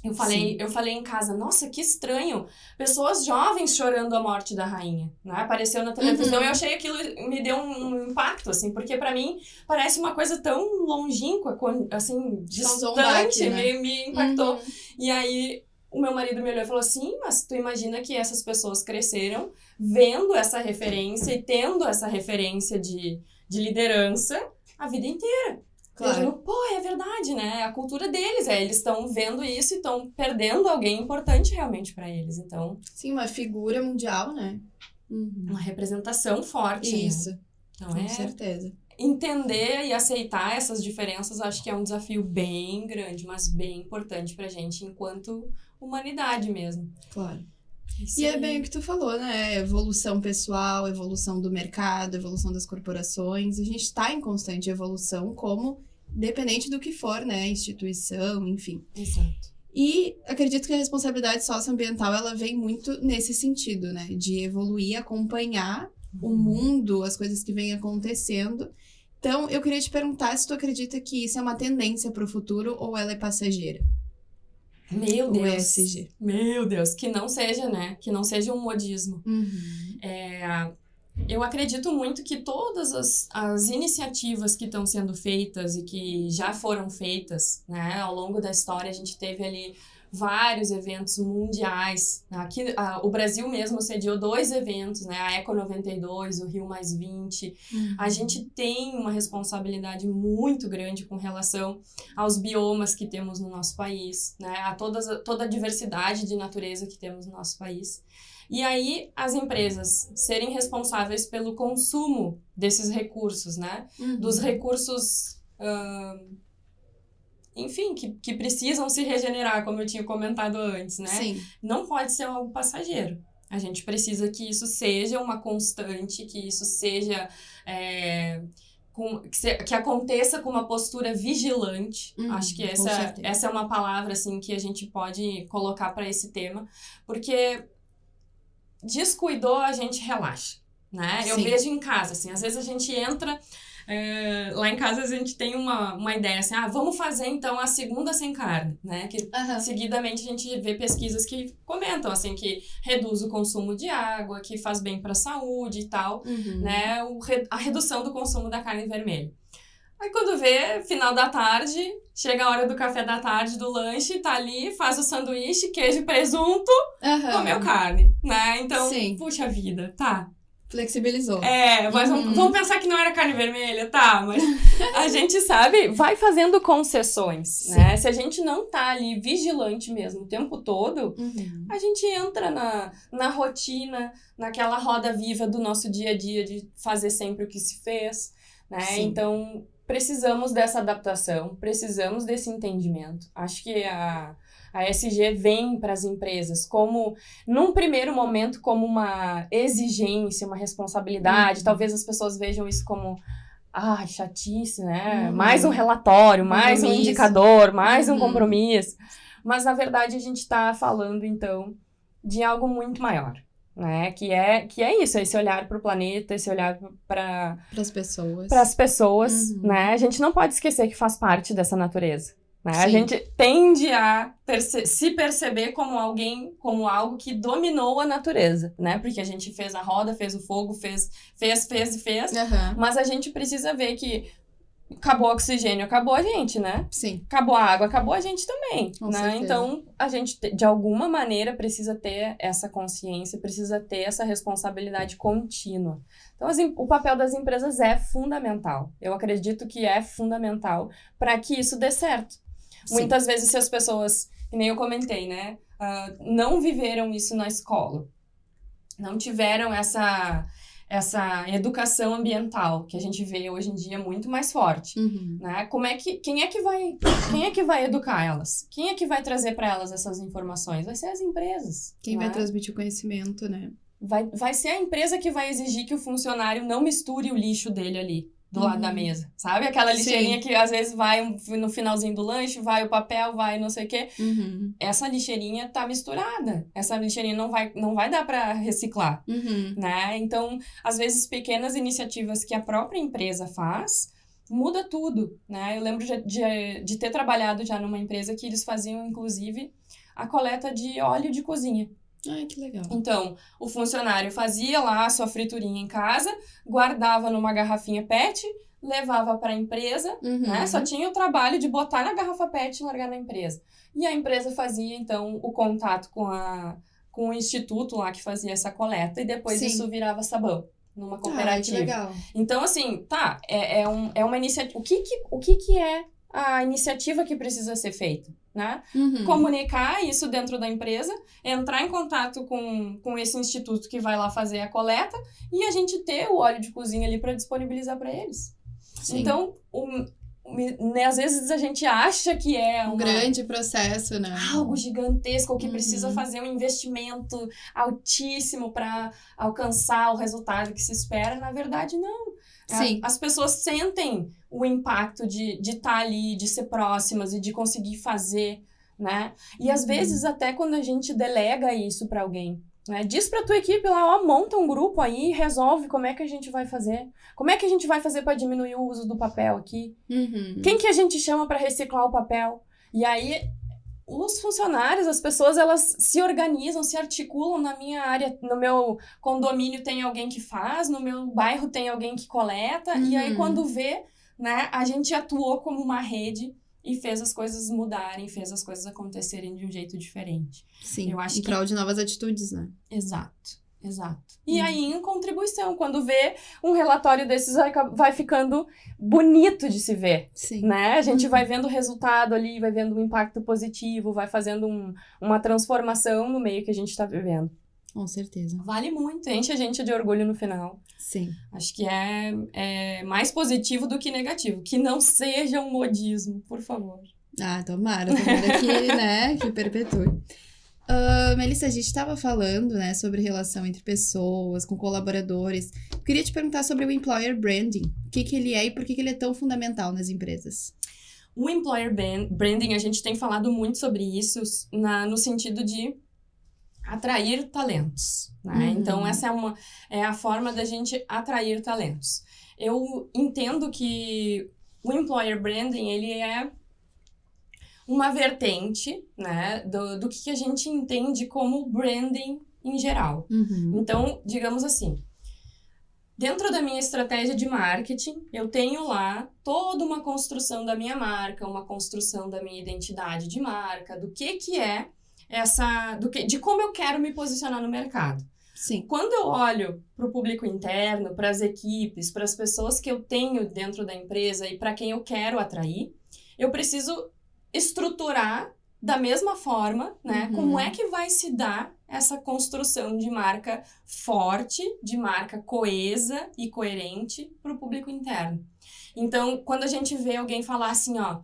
Eu falei em casa, nossa, que estranho. Pessoas jovens chorando a morte da rainha, né? Apareceu na televisão e eu achei aquilo, me deu um impacto, assim, porque pra mim parece uma coisa tão longínqua, assim, distante, né? me impactou. E aí o meu marido me olhou e falou assim, mas tu imagina que essas pessoas cresceram vendo essa referência e tendo essa referência de liderança a vida inteira. Claro. Eu digo, pô, é verdade, né? A cultura deles, eles estão vendo isso e estão perdendo alguém importante realmente para eles, então... Sim, uma figura mundial, né? Uma representação forte, isso. Né? Então, com certeza. Entender e aceitar essas diferenças, acho que é um desafio bem grande, mas bem importante pra gente enquanto humanidade mesmo. Claro. Isso e aí. É bem o que tu falou, né? Evolução pessoal, evolução do mercado, evolução das corporações. A gente está em constante evolução, como dependente do que for, né? Instituição, enfim. Exato. E acredito que a responsabilidade socioambiental, ela vem muito nesse sentido, né? De evoluir, acompanhar o mundo, as coisas que vêm acontecendo. Então, eu queria te perguntar se tu acredita que isso é uma tendência para o futuro ou ela é passageira? Meu Deus. O ESG. Meu Deus, que não seja, né? Que não seja um modismo. Eu acredito muito que todas as iniciativas que estão sendo feitas e que já foram feitas, né? Ao longo da história, a gente teve ali vários eventos mundiais. Aqui, o Brasil mesmo sediou 2 eventos, né? A Eco 92, o Rio +20. A gente tem uma responsabilidade muito grande com relação aos biomas que temos no nosso país, né? A toda a diversidade de natureza que temos no nosso país. E aí, as empresas serem responsáveis pelo consumo desses recursos, né? Dos recursos... enfim, que precisam se regenerar, como eu tinha comentado antes, né? Sim. Não pode ser algo passageiro. A gente precisa que isso seja uma constante, que isso seja... que aconteça com uma postura vigilante. Acho que essa é uma palavra, assim, que a gente pode colocar para esse tema. Porque descuidou, a gente relaxa, né? Sim. Eu vejo em casa, assim, às vezes a gente entra... lá em casa a gente tem uma ideia assim, vamos fazer então a segunda sem carne, né? Que seguidamente a gente vê pesquisas que comentam assim, que reduz o consumo de água, que faz bem para a saúde e tal, né? A redução do consumo da carne vermelha. Aí quando vê, final da tarde, chega a hora do café da tarde, do lanche, tá ali, faz o sanduíche, queijo e presunto, comeu carne, né? Então, Sim. puxa vida, tá. Flexibilizou. Mas vamos pensar que não era carne vermelha, tá? Mas a gente sabe, vai fazendo concessões, né? Se a gente não tá ali vigilante mesmo o tempo todo, a gente entra na rotina, naquela roda viva do nosso dia a dia de fazer sempre o que se fez, né? Sim. Então, precisamos dessa adaptação, precisamos desse entendimento. Acho que a ESG vem para as empresas como, num primeiro momento, como uma exigência, uma responsabilidade. Talvez as pessoas vejam isso como, chatice, né? Mais um relatório, mais um indicador, mais um compromisso. Mas, na verdade, a gente está falando, então, de algo muito maior. Né? Que é isso, esse olhar para o planeta, esse olhar para as pessoas, né? A gente não pode esquecer que faz parte dessa natureza, né? A gente tende a se perceber como algo que dominou a natureza, né? Porque a gente fez a roda, fez o fogo, fez, mas a gente precisa ver que acabou o oxigênio, acabou a gente, né? Sim. Acabou a água, acabou a gente também, Com né? certeza. Então, a gente, de alguma maneira, precisa ter essa consciência, precisa ter essa responsabilidade contínua. Então, o papel das empresas é fundamental. Eu acredito que é fundamental para que isso dê certo. Sim. Muitas vezes, se as pessoas, que nem eu comentei, né? Não viveram isso na escola, não tiveram essa educação ambiental que a gente vê hoje em dia muito mais forte, né? Quem é que vai educar elas? Quem é que vai trazer para elas essas informações? Vai ser as empresas. Quem vai transmitir o conhecimento, né? Vai ser a empresa que vai exigir que o funcionário não misture o lixo dele ali do lado da mesa, sabe? Aquela lixeirinha que às vezes vai no finalzinho do lanche, vai o papel, vai não sei o quê. Essa lixeirinha tá misturada. Essa lixeirinha não vai dar para reciclar, né? Então, às vezes, pequenas iniciativas que a própria empresa faz, muda tudo, né? Eu lembro de ter trabalhado já numa empresa que eles faziam, inclusive, a coleta de óleo de cozinha. Ai, que legal. Então, o funcionário fazia lá a sua friturinha em casa, guardava numa garrafinha PET, levava para a empresa, né? Só tinha o trabalho de botar na garrafa PET e largar na empresa. E a empresa fazia, então, o contato com o instituto lá que fazia essa coleta e depois isso virava sabão numa cooperativa. Que legal. Então, assim, é uma iniciativa. O que é a iniciativa que precisa ser feita, né? Comunicar isso dentro da empresa, entrar em contato com esse instituto que vai lá fazer a coleta e a gente ter o óleo de cozinha ali para disponibilizar para eles. Sim. Então, às vezes a gente acha que é um grande processo, né? Algo gigantesco, que precisa fazer um investimento altíssimo para alcançar o resultado que se espera. Na verdade, não. Sim. As pessoas sentem o impacto de estar ali, de ser próximas e de conseguir fazer, né? E às vezes até quando a gente delega isso para alguém, né? Diz pra tua equipe lá, monta um grupo aí e resolve como é que a gente vai fazer. Como é que a gente vai fazer para diminuir o uso do papel aqui? Quem que a gente chama para reciclar o papel? E aí os funcionários, as pessoas, elas se organizam, se articulam. Na minha área, no meu condomínio tem alguém que faz, no meu bairro tem alguém que coleta, e aí quando vê, né, a gente atuou como uma rede e fez as coisas mudarem, fez as coisas acontecerem de um jeito diferente. Sim, eu acho em prol de novas atitudes, né? Exato. E aí, em contribuição, quando vê um relatório desses, vai ficando bonito de se ver. Sim. Né? A gente vai vendo o resultado ali, vai vendo um impacto positivo, vai fazendo uma transformação no meio que a gente está vivendo. Com certeza. Vale muito, enche a gente de orgulho no final. Sim. Acho que é mais positivo do que negativo. Que não seja um modismo, por favor. Tomara que, né, que perpetue. Melissa, a gente estava falando, né, sobre relação entre pessoas, com colaboradores. Eu queria te perguntar sobre o Employer Branding. O que ele é e por que ele é tão fundamental nas empresas? O Employer Branding, a gente tem falado muito sobre isso no sentido de atrair talentos, né? Então, essa é a forma da gente atrair talentos. Eu entendo que o Employer Branding, ele é uma vertente, né, do que a gente entende como branding em geral. Então, digamos assim, Dentro da minha estratégia de marketing, eu tenho lá toda uma construção da minha marca, uma construção da minha identidade de marca, do que é de como eu quero me posicionar no mercado. Sim. Quando eu olho para o público interno, para as equipes, para as pessoas que eu tenho dentro da empresa e para quem eu quero atrair, eu preciso estruturar da mesma forma, né? Como é que vai se dar essa construção de marca forte, de marca coesa e coerente para o público interno. Então, quando a gente vê alguém falar assim, ó,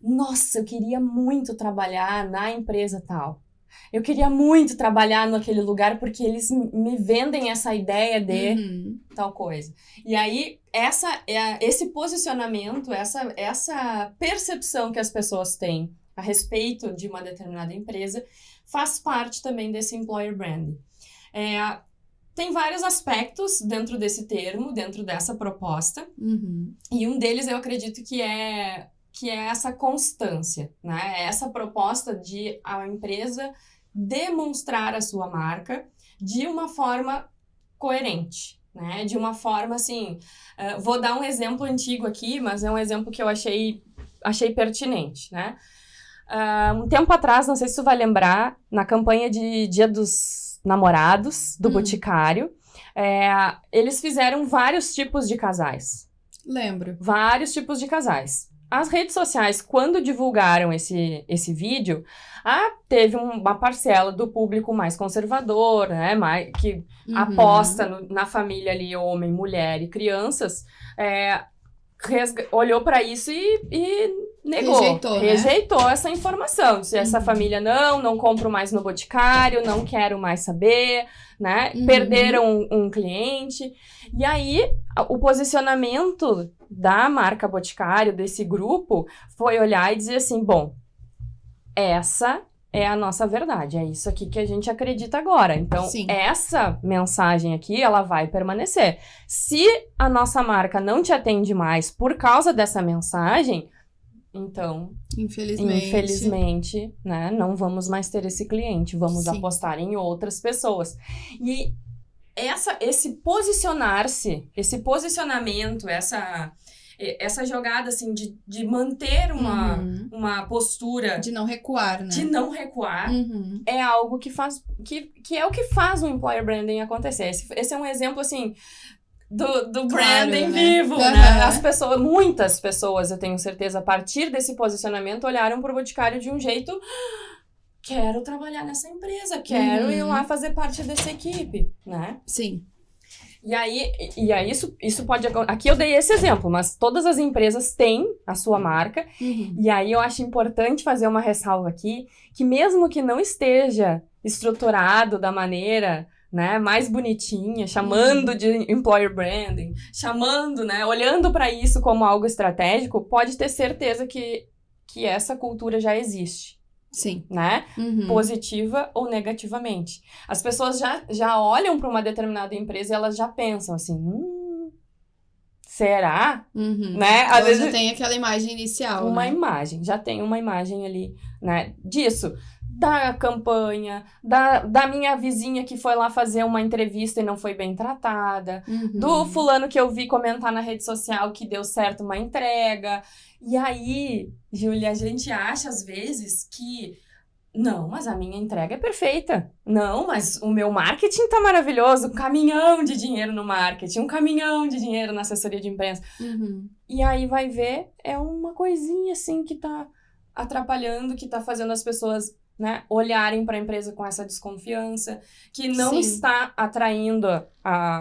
nossa, eu queria muito trabalhar na empresa tal. Eu queria muito trabalhar naquele lugar porque eles me vendem essa ideia de tal coisa. E aí, esse posicionamento, essa percepção que as pessoas têm a respeito de uma determinada empresa faz parte também desse employer branding. Tem vários aspectos dentro desse termo, dentro dessa proposta. E um deles eu acredito que é essa constância, né? Essa proposta de a empresa demonstrar a sua marca de uma forma coerente, né? De uma forma assim... vou dar um exemplo antigo aqui, mas é um exemplo que eu achei pertinente, né? Um tempo atrás, não sei se tu vai lembrar, na campanha de Dia dos Namorados, do Boticário, eles fizeram vários tipos de casais. Lembro. Vários tipos de casais. As redes sociais, quando divulgaram esse vídeo, teve uma parcela do público mais conservador, né, que aposta na família ali, homem, mulher e crianças, olhou para isso e negou, rejeitou essa informação. Se essa família não compro mais no Boticário, não quero mais saber, né? Perderam um cliente. E aí, o posicionamento da marca Boticário, desse grupo, foi olhar e dizer assim, bom, essa é a nossa verdade, é isso aqui que a gente acredita agora. Então, essa mensagem aqui, ela vai permanecer. Se a nossa marca não te atende mais por causa dessa mensagem, então, infelizmente, né, não vamos mais ter esse cliente, vamos apostar em outras pessoas. E esse posicionar-se, esse posicionamento, essa jogada, assim, de manter uma postura... De não recuar, né? De não recuar, é algo que é o que faz o employer branding acontecer.Esse é um exemplo, assim... Do branding vivo, né? Muitas pessoas, eu tenho certeza, a partir desse posicionamento, olharam pro Boticário de um jeito... Quero trabalhar nessa empresa, quero ir lá fazer parte dessa equipe, né? Sim. E aí isso pode... Aqui eu dei esse exemplo, mas todas as empresas têm a sua marca. E aí eu acho importante fazer uma ressalva aqui, que mesmo que não esteja estruturado da maneira... né, mais bonitinha, chamando de employer branding, chamando, né, olhando para isso como algo estratégico, pode ter certeza que essa cultura já existe. Sim. Né? Positiva ou negativamente. As pessoas já olham para uma determinada empresa e elas já pensam assim, será? Né? Às vezes já tem aquela imagem inicial, já tem uma imagem ali, né, disso. Da campanha, da minha vizinha que foi lá fazer uma entrevista e não foi bem tratada, do fulano que eu vi comentar na rede social que deu certo uma entrega. E aí, Júlia, a gente acha às vezes que não, mas a minha entrega é perfeita. Não, mas o meu marketing tá maravilhoso. Um caminhão de dinheiro no marketing, um caminhão de dinheiro na assessoria de imprensa. E aí vai ver, é uma coisinha assim que tá atrapalhando, que tá fazendo as pessoas... né, olharem para a empresa com essa desconfiança, que não está atraindo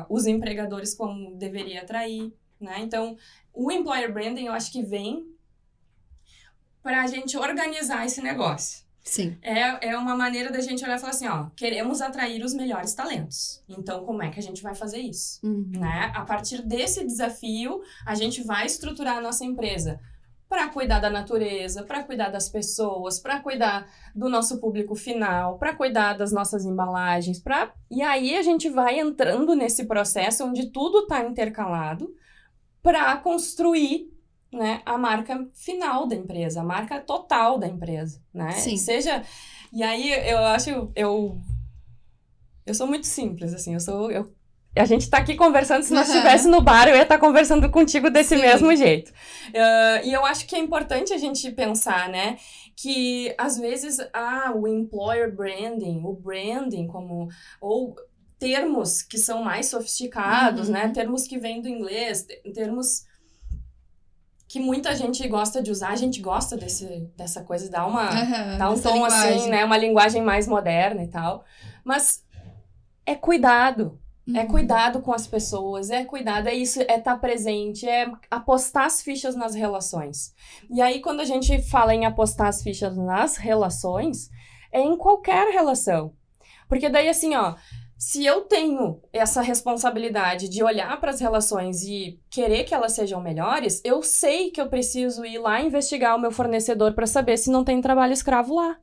os empregadores como deveria atrair, né? Então, o employer branding, eu acho que vem para a gente organizar esse negócio. Sim. É uma maneira da gente olhar e falar assim, ó, queremos atrair os melhores talentos. Então, como é que a gente vai fazer isso? Né? A partir desse desafio, a gente vai estruturar a nossa empresa para cuidar da natureza, para cuidar das pessoas, para cuidar do nosso público final, para cuidar das nossas embalagens, e aí a gente vai entrando nesse processo onde tudo está intercalado para construir, né, a marca final da empresa, a marca total da empresa, né? Sim. E aí eu acho, eu sou muito simples, assim, A gente tá aqui conversando, se nós estivesse no bar, eu ia estar conversando contigo desse mesmo jeito. E eu acho que é importante a gente pensar, né, que às vezes, o employer branding, o branding ou termos que são mais sofisticados, né, termos que vêm do inglês, termos que muita gente gosta de usar, a gente gosta dessa coisa, dá um tom linguagem. Assim, né, uma linguagem mais moderna e tal, mas é cuidado. É cuidado com as pessoas, é cuidado, é isso, é estar presente, é apostar as fichas nas relações. E aí, quando a gente fala em apostar as fichas nas relações, é em qualquer relação. Porque daí, assim, se eu tenho essa responsabilidade de olhar para as relações e querer que elas sejam melhores, eu sei que eu preciso ir lá investigar o meu fornecedor para saber se não tem trabalho escravo lá.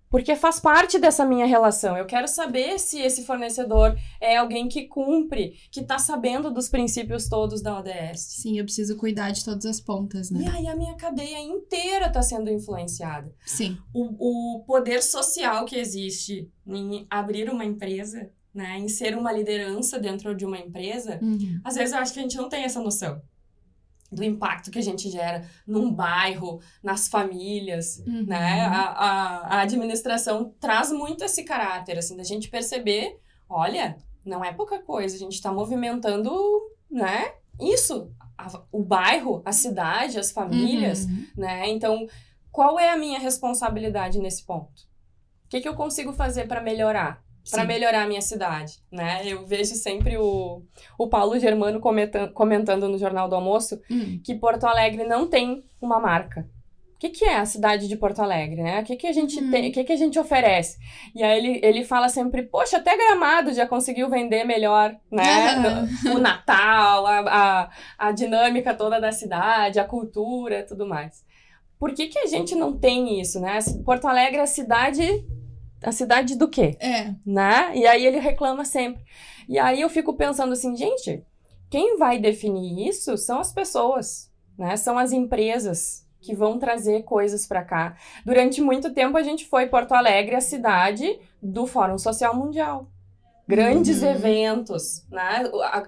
Porque faz parte dessa minha relação. Eu quero saber se esse fornecedor é alguém que cumpre, que está sabendo dos princípios todos da ODS. Sim, eu preciso cuidar de todas as pontas, né? E aí a minha cadeia inteira está sendo influenciada. Sim. O poder social que existe em abrir uma empresa, né, em ser uma liderança dentro de uma empresa, às vezes eu acho que a gente não tem essa noção do impacto que a gente gera num bairro, nas famílias, né? A administração traz muito esse caráter, assim, da gente perceber, olha, não é pouca coisa, a gente está movimentando, né? Isso, o bairro, a cidade, as famílias, né? Então, qual é a minha responsabilidade nesse ponto? O que eu consigo fazer para melhorar? Para melhorar a minha cidade, né? Eu vejo sempre o Paulo Germano comentando no Jornal do Almoço que Porto Alegre não tem uma marca. O que é a cidade de Porto Alegre, né? O que a gente tem, o que a gente oferece? E aí ele fala sempre, poxa, até Gramado já conseguiu vender melhor, né? O Natal, a dinâmica toda da cidade, a cultura, tudo mais. Por que a gente não tem isso, né? Porto Alegre é a cidade do quê? Né? E aí ele reclama sempre. E aí eu fico pensando assim, gente, quem vai definir isso são as pessoas, né? São as empresas que vão trazer coisas para cá. Durante muito tempo a gente foi Porto Alegre, a cidade do Fórum Social Mundial. Grandes eventos, né?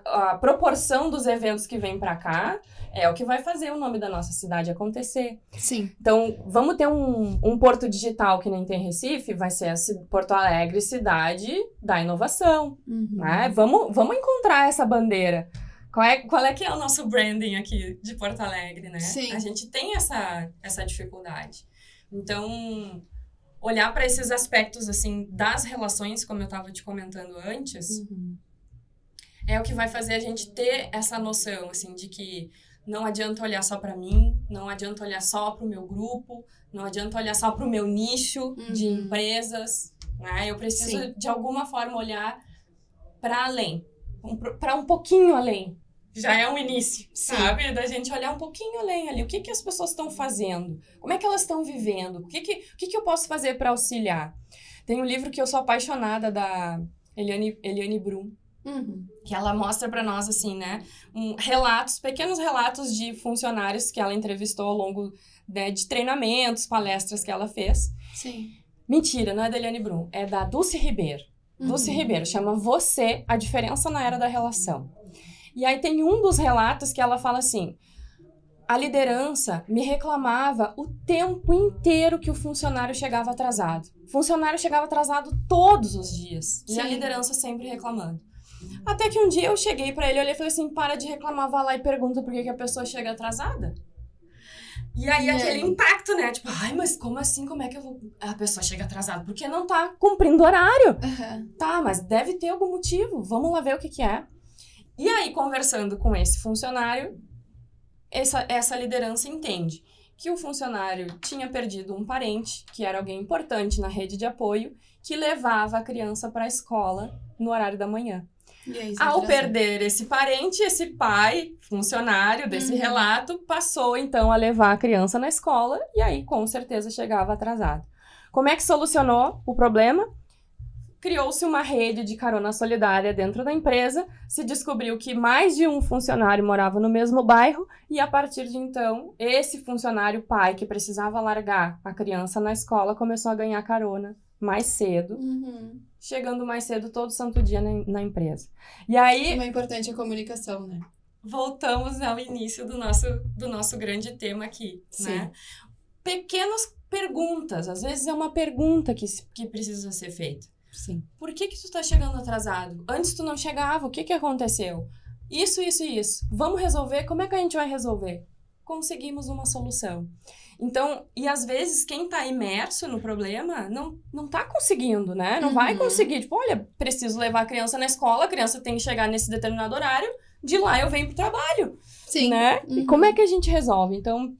A proporção dos eventos que vem para cá é o que vai fazer o nome da nossa cidade acontecer. Sim. Então, vamos ter um porto digital que nem tem Recife, vai ser a Porto Alegre, cidade da inovação. Né? Vamos encontrar essa bandeira. Qual é que é o nosso branding aqui de Porto Alegre, né? Sim. A gente tem essa dificuldade. Então, olhar para esses aspectos, assim, das relações, como eu estava te comentando antes, é o que vai fazer a gente ter essa noção, assim, de que não adianta olhar só para mim, não adianta olhar só para o meu grupo, não adianta olhar só para o meu nicho de empresas, né? Eu preciso, de alguma forma, olhar para além, para um pouquinho além. Já é um início, sabe? Da gente olhar um pouquinho além ali. O que as pessoas estão fazendo? Como é que elas estão vivendo? O que eu posso fazer para auxiliar? Tem um livro que eu sou apaixonada, da Eliane Brum, que ela mostra para nós, assim, né? Pequenos relatos de funcionários que ela entrevistou ao longo, né, de treinamentos, palestras que ela fez. Sim. Mentira, não é da Eliane Brum, é da Dulce Ribeiro. Dulce Ribeiro, chama Você, a Diferença na Era da Relação. E aí tem um dos relatos que ela fala assim, a liderança me reclamava o tempo inteiro que o funcionário chegava atrasado. O funcionário chegava atrasado todos os dias. E a liderança sempre reclamando. Até que um dia eu cheguei pra ele, olhei e falei assim, para de reclamar, vai lá e pergunta por que a pessoa chega atrasada. E aí aquele impacto, né? Tipo, mas como assim? Como é que a pessoa chega atrasada? Porque não tá cumprindo horário. Tá, mas deve ter algum motivo. Vamos lá ver o que é. E aí, conversando com esse funcionário, essa liderança entende que o funcionário tinha perdido um parente, que era alguém importante na rede de apoio, que levava a criança para a escola no horário da manhã. Ao perder esse parente, esse pai, funcionário desse relato, passou então a levar a criança na escola e aí com certeza chegava atrasado. Como é que solucionou o problema? Criou-se uma rede de carona solidária dentro da empresa, se descobriu que mais de um funcionário morava no mesmo bairro e a partir de então, esse funcionário pai que precisava largar a criança na escola começou a ganhar carona mais cedo, Uhum. chegando mais cedo todo santo dia na empresa. E aí, Como é importante a comunicação, né? voltamos ao início do nosso grande tema aqui, Sim. né? Pequenas perguntas, às vezes é uma pergunta que precisa ser feita. Sim. Por que tu tá chegando atrasado? Antes tu não chegava, o que aconteceu? Isso. Vamos resolver? Como é que a gente vai resolver? Conseguimos uma solução. Então, e às vezes quem tá imerso no problema não tá conseguindo, né? Não vai conseguir. Tipo, olha, preciso levar a criança na escola, a criança tem que chegar nesse determinado horário, de lá eu venho pro trabalho. Sim. Né? E como é que a gente resolve? Então,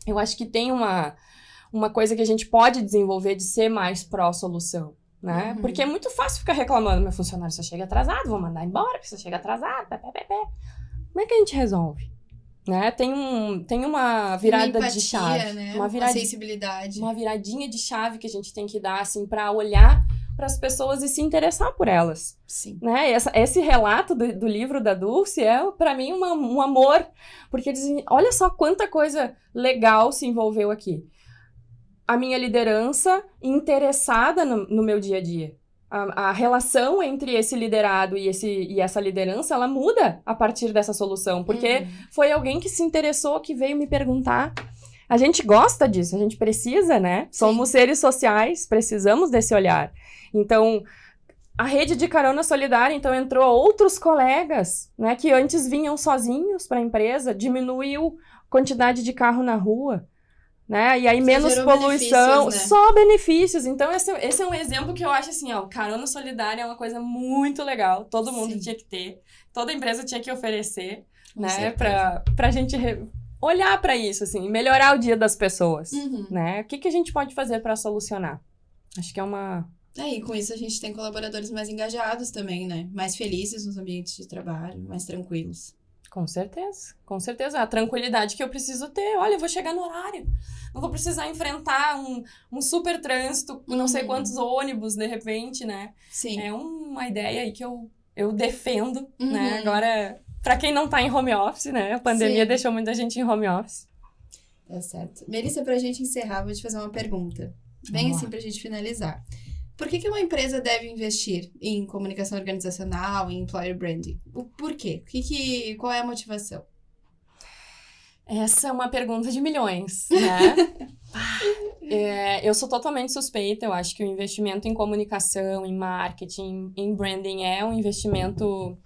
eu acho que tem uma coisa que a gente pode desenvolver de ser mais pró-solução. Né? Porque é muito fácil ficar reclamando, meu funcionário só chega atrasado, vou mandar embora, porque você chega atrasado, Como é que a gente resolve? Né? Tem uma virada uma empatia, de chave, né? uma sensibilidade. Uma viradinha de chave que a gente tem que dar, assim, para olhar para as pessoas e se interessar por elas. Sim. Né? Esse relato do livro da Dulce é, para mim, um amor, porque eles dizem, olha só quanta coisa legal se envolveu aqui. A minha liderança interessada no meu dia a dia. A relação entre esse liderado e essa liderança, ela muda a partir dessa solução. Porque foi alguém que se interessou, que veio me perguntar. A gente gosta disso, a gente precisa, né? Sim. Somos seres sociais, precisamos desse olhar. Então, a rede de carona solidária, então, entrou outros colegas, né? Que antes vinham sozinhos para a empresa, diminuiu a quantidade de carro na rua. Né? E aí, menos poluição, né? Só benefícios. Então, esse é um exemplo que eu acho assim, ó, carona solidária é uma coisa muito legal. Todo mundo tinha que ter. Toda empresa tinha que oferecer, né? Pra gente olhar pra isso, assim, melhorar o dia das pessoas, né? O que a gente pode fazer pra solucionar? Acho que é uma... E com isso a gente tem colaboradores mais engajados também, né? Mais felizes nos ambientes de trabalho, mais tranquilos. Com certeza. A tranquilidade que eu preciso ter. Olha, eu vou chegar no horário. Não vou precisar enfrentar um super trânsito, não sei quantos ônibus, de repente, né? Sim. É uma ideia aí que eu defendo, né? Agora, pra quem não tá em home office, né? A pandemia deixou muita gente em home office. Tá certo. Melissa, pra gente encerrar, vou te fazer uma pergunta. Bem assim, pra gente finalizar. Por que uma empresa deve investir em comunicação organizacional, em employer branding? Por quê? Qual é a motivação? Essa é uma pergunta de milhões, né? Eu sou totalmente suspeita. Eu acho que o investimento em comunicação, em marketing, em branding é um investimento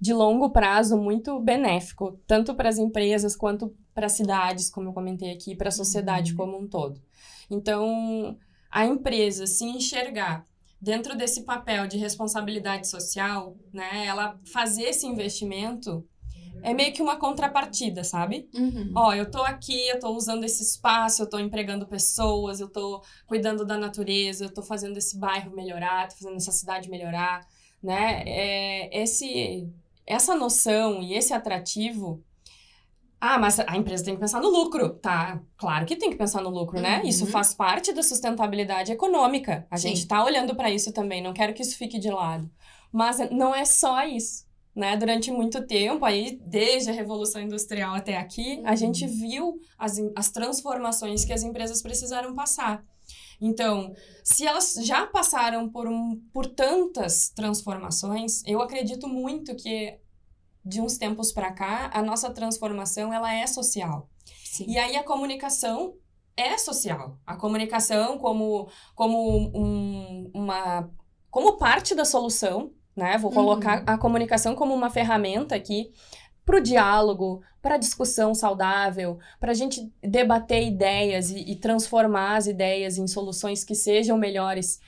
de longo prazo muito benéfico, tanto para as empresas quanto para as cidades, como eu comentei aqui, para a sociedade como um todo. Então, a empresa se enxergar dentro desse papel de responsabilidade social, né, ela fazer esse investimento é meio que uma contrapartida, sabe? Eu tô aqui, eu tô usando esse espaço, eu tô empregando pessoas, eu tô cuidando da natureza, eu tô fazendo esse bairro melhorar, tô fazendo essa cidade melhorar, né? Essa noção e esse atrativo... mas a empresa tem que pensar no lucro. Tá, claro que tem que pensar no lucro, né? Isso faz parte da sustentabilidade econômica. A gente tá olhando para isso também, não quero que isso fique de lado. Mas não é só isso, né? Durante muito tempo, aí, desde a Revolução Industrial até aqui, a gente viu as transformações que as empresas precisaram passar. Então, se elas já passaram por tantas transformações, eu acredito muito que de uns tempos para cá, a nossa transformação, ela é social. Sim. E aí a comunicação é social. A comunicação como parte da solução, né? Vou colocar a comunicação como uma ferramenta aqui para o diálogo, para a discussão saudável, para a gente debater ideias e transformar as ideias em soluções que sejam melhores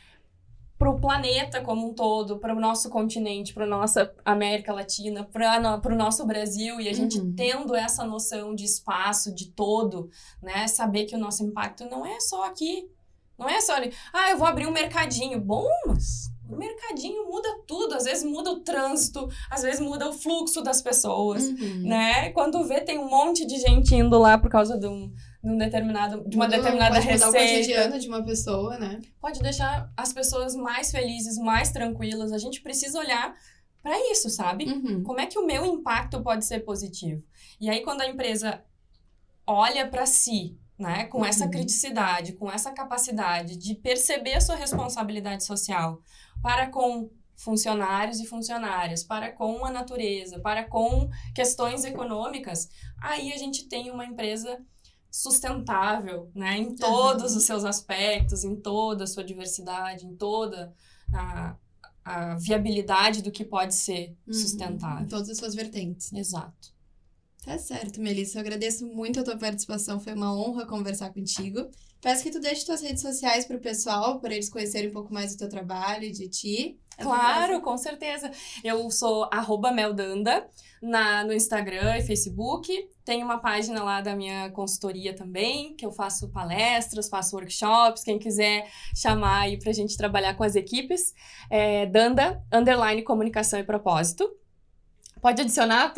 para o planeta como um todo, para o nosso continente, para a nossa América Latina, para o nosso Brasil, e a gente tendo essa noção de espaço, de todo, né? Saber que o nosso impacto não é só aqui, não é só ali, eu vou abrir um mercadinho. Bom, mas o mercadinho muda tudo, às vezes muda o trânsito, às vezes muda o fluxo das pessoas, né? Quando vê, tem um monte de gente indo lá por causa de uma determinada receita. Pode mudar o cotidiano de uma pessoa, né? Pode deixar as pessoas mais felizes, mais tranquilas. A gente precisa olhar para isso, sabe? Como é que o meu impacto pode ser positivo? E aí, quando a empresa olha para si, né? Com essa criticidade, com essa capacidade de perceber a sua responsabilidade social para com funcionários e funcionárias, para com a natureza, para com questões econômicas, aí a gente tem uma empresa sustentável, né? Em todos os seus aspectos, em toda a sua diversidade, em toda a viabilidade do que pode ser sustentável. Em todas as suas vertentes. Exato. Tá certo, Melissa. Eu agradeço muito a tua participação. Foi uma honra conversar contigo. Peço que tu deixe tuas redes sociais pro pessoal, para eles conhecerem um pouco mais do teu trabalho e de ti. Claro, com certeza. Eu sou @meldanda no Instagram e Facebook. Tem uma página lá da minha consultoria também, que eu faço palestras, faço workshops. Quem quiser chamar aí pra gente trabalhar com as equipes, é Danda, _comunicação e propósito. Pode adicionar,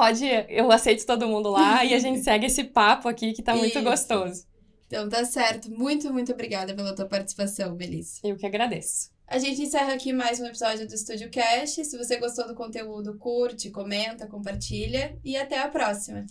eu aceito todo mundo lá e a gente segue esse papo aqui que tá muito gostoso. Então tá certo. Muito, muito obrigada pela tua participação, Melissa. Eu que agradeço. A gente encerra aqui mais um episódio do Estúdio Cast. Se você gostou do conteúdo, curte, comenta, compartilha e até a próxima.